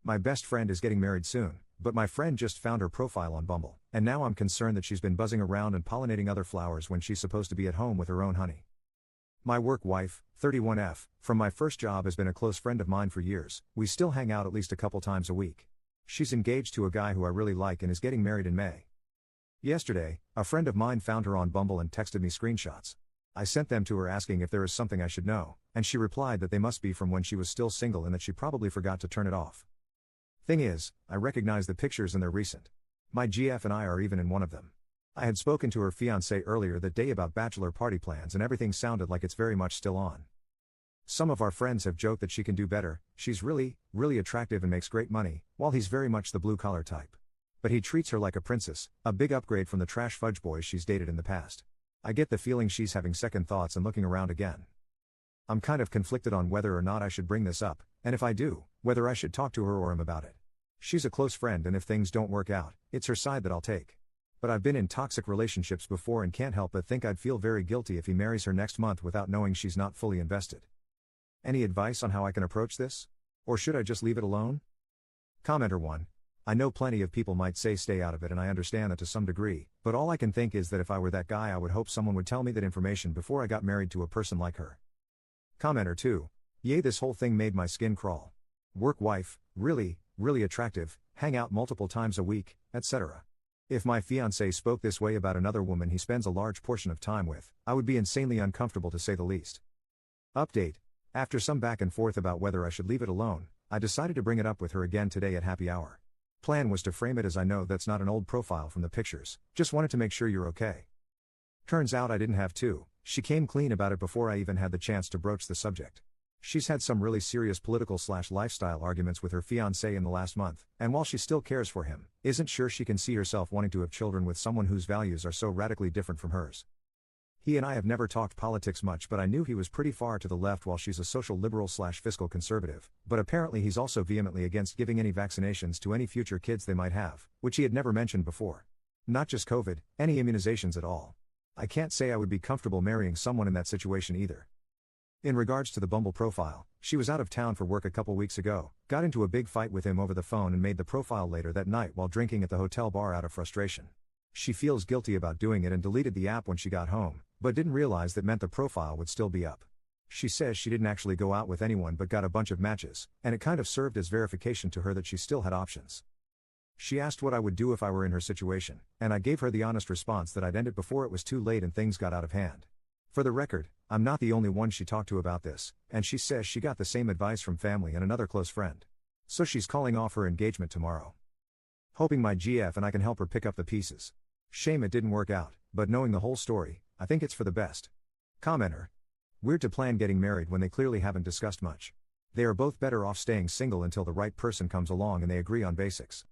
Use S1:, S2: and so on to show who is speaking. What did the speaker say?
S1: My best friend is getting married soon, but my friend just found her profile on Bumble, and now I'm concerned that she's been buzzing around and pollinating other flowers when she's supposed to be at home with her own honey. My work wife, 31F, from my first job has been a close friend of mine for years. We still hang out at least a couple times a week. She's engaged to a guy who I really like and is getting married in May. Yesterday, a friend of mine found her on Bumble and texted me screenshots. I sent them to her asking if there is something I should know, and she replied that they must be from when she was still single and that she probably forgot to turn it off. Thing is, I recognize the pictures and they're recent. My GF and I are even in one of them. I had spoken to her fiancé earlier that day about bachelor party plans and everything sounded like it's very much still on. Some of our friends have joked that she can do better, she's really attractive and makes great money, while he's very much the blue-collar type. But he treats her like a princess, a big upgrade from the trash fudge boys she's dated in the past. I get the feeling she's having second thoughts and looking around again. I'm kind of conflicted on whether or not I should bring this up, and if I do, whether I should talk to her or him about it. She's a close friend and if things don't work out, it's her side that I'll take. But I've been in toxic relationships before and can't help but think I'd feel very guilty if he marries her next month without knowing she's not fully invested. Any advice on how I can approach this? Or should I just leave it alone? Commenter 1. I know plenty of people might say stay out of it and I understand that to some degree, but all I can think is that if I were that guy I would hope someone would tell me that information before I got married to a person like her. Commenter 2. Yay, this whole thing made my skin crawl. Work wife, really attractive, hang out multiple times a week, etc. If my fiancé spoke this way about another woman he spends a large portion of time with, I would be insanely uncomfortable to say the least. Update. After some back and forth about whether I should leave it alone, I decided to bring it up with her again today at happy hour. Plan was to frame it as I know that's not an old profile from the pictures, just wanted to make sure you're okay. Turns out I didn't have to, she came clean about it before I even had the chance to broach the subject. She's had some really serious political/lifestyle arguments with her fiancé in the last month, and while she still cares for him, isn't sure she can see herself wanting to have children with someone whose values are so radically different from hers. He and I have never talked politics much, but I knew he was pretty far to the left while she's a social liberal/fiscal conservative, but apparently he's also vehemently against giving any vaccinations to any future kids they might have, which he had never mentioned before. Not just COVID, any immunizations at all. I can't say I would be comfortable marrying someone in that situation either. In regards to the Bumble profile, she was out of town for work a couple weeks ago, got into a big fight with him over the phone and made the profile later that night while drinking at the hotel bar out of frustration. She feels guilty about doing it and deleted the app when she got home, but didn't realize that meant the profile would still be up. She says she didn't actually go out with anyone but got a bunch of matches, and it kind of served as verification to her that she still had options. She asked what I would do if I were in her situation, and I gave her the honest response that I'd end it before it was too late and things got out of hand. For the record, I'm not the only one she talked to about this, and she says she got the same advice from family and another close friend. So she's calling off her engagement tomorrow. Hoping my GF and I can help her pick up the pieces. Shame it didn't work out, but knowing the whole story, I think it's for the best. Commenter. Weird to plan getting married when they clearly haven't discussed much. They are both better off staying single until the right person comes along and they agree on basics.